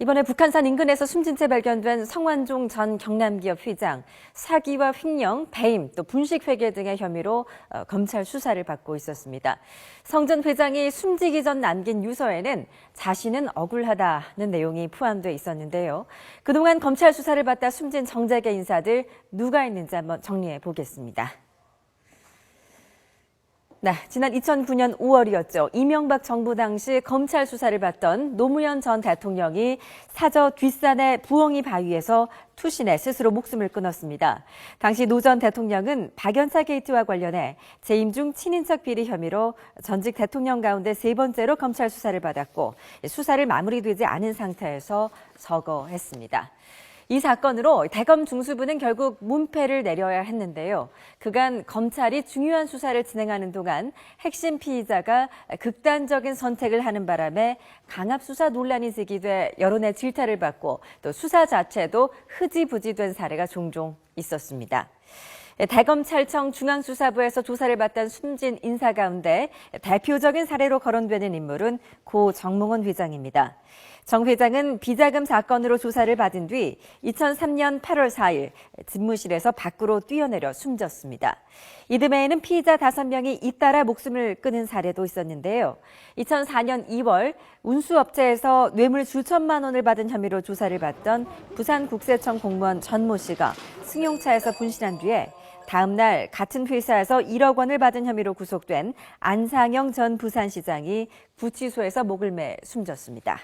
이번에 북한산 인근에서 숨진 채 발견된 성완종 전 경남기업 회장, 사기와 횡령, 배임, 또 분식회계 등의 혐의로 검찰 수사를 받고 있었습니다. 성 전 회장이 숨지기 전 남긴 유서에는 자신은 억울하다는 내용이 포함돼 있었는데요. 그동안 검찰 수사를 받다 숨진 정재계 인사들 누가 있는지 한번 정리해 보겠습니다. 네, 지난 2009년 5월이었죠. 이명박 정부 당시 검찰 수사를 받던 노무현 전 대통령이 사저 뒷산의 부엉이 바위에서 투신해 스스로 목숨을 끊었습니다. 당시 노 전 대통령은 박연차 게이트와 관련해 재임 중 친인척 비리 혐의로 전직 대통령 가운데 세 번째로 검찰 수사를 받았고 수사를 마무리되지 않은 상태에서 서거했습니다. 이 사건으로 대검 중수부는 결국 문패를 내려야 했는데요. 그간 검찰이 중요한 수사를 진행하는 동안 핵심 피의자가 극단적인 선택을 하는 바람에 강압수사 논란이 제기돼 여론의 질타를 받고 또 수사 자체도 흐지부지된 사례가 종종 있었습니다. 대검찰청 중앙수사부에서 조사를 받던 숨진 인사 가운데 대표적인 사례로 거론되는 인물은 고 정몽원 회장입니다. 정 회장은 비자금 사건으로 조사를 받은 뒤 2003년 8월 4일 집무실에서 밖으로 뛰어내려 숨졌습니다. 이듬해에는 피의자 5명이 잇따라 목숨을 끊은 사례도 있었는데요. 2004년 2월 운수업체에서 뇌물 수천만 원을 받은 혐의로 조사를 받던 부산국세청 공무원 전모 씨가 승용차에서 분신한 뒤에 다음 날 같은 회사에서 1억 원을 받은 혐의로 구속된 안상영 전 부산시장이 구치소에서 목을 매 숨졌습니다.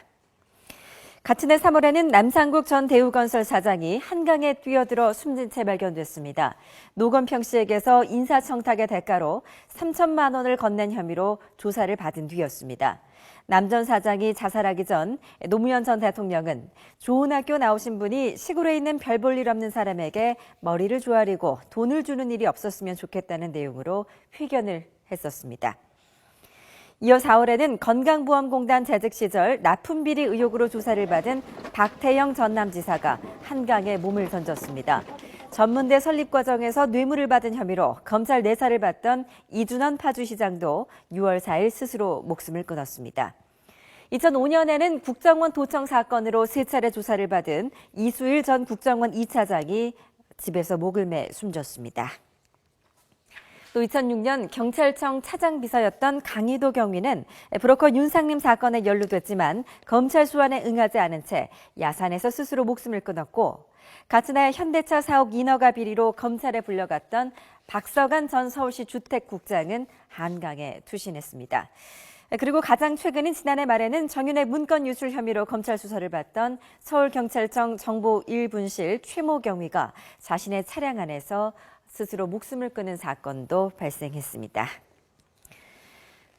같은 해 3월에는 남상국 전 대우건설 사장이 한강에 뛰어들어 숨진 채 발견됐습니다. 노건평 씨에게서 인사청탁의 대가로 3천만 원을 건넨 혐의로 조사를 받은 뒤였습니다. 남 전 사장이 자살하기 전 노무현 전 대통령은 좋은 학교 나오신 분이 시골에 있는 별 볼 일 없는 사람에게 머리를 조아리고 돈을 주는 일이 없었으면 좋겠다는 내용으로 회견을 했었습니다. 이어 4월에는 건강보험공단 재직 시절 납품비리 의혹으로 조사를 받은 박태영 전남지사가 한강에 몸을 던졌습니다. 전문대 설립 과정에서 뇌물을 받은 혐의로 검찰 내사를 받던 이준원 파주시장도 6월 4일 스스로 목숨을 끊었습니다. 2005년에는 국정원 도청 사건으로 3차례 조사를 받은 이수일 전 국정원 2차장이 집에서 목을 매 숨졌습니다. 또 2006년 경찰청 차장비서였던 강희도 경위는 브로커 윤상림 사건에 연루됐지만 검찰 소환에 응하지 않은 채 야산에서 스스로 목숨을 끊었고 같은 해 현대차 사옥 인허가 비리로 검찰에 불려갔던 박서간 전 서울시 주택국장은 한강에 투신했습니다. 그리고 가장 최근인 지난해 말에는 정윤회 문건 유출 혐의로 검찰 수사를 받던 서울경찰청 정보 1분실 최모 경위가 자신의 차량 안에서 스스로 목숨을 끊은 사건도 발생했습니다.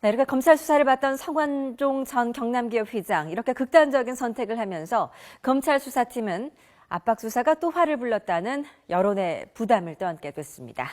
네, 이렇게 검찰 수사를 받던 성완종 전 경남기업 회장, 이렇게 극단적인 선택을 하면서 검찰 수사팀은 압박 수사가 또 화를 불렀다는 여론의 부담을 떠안게 됐습니다.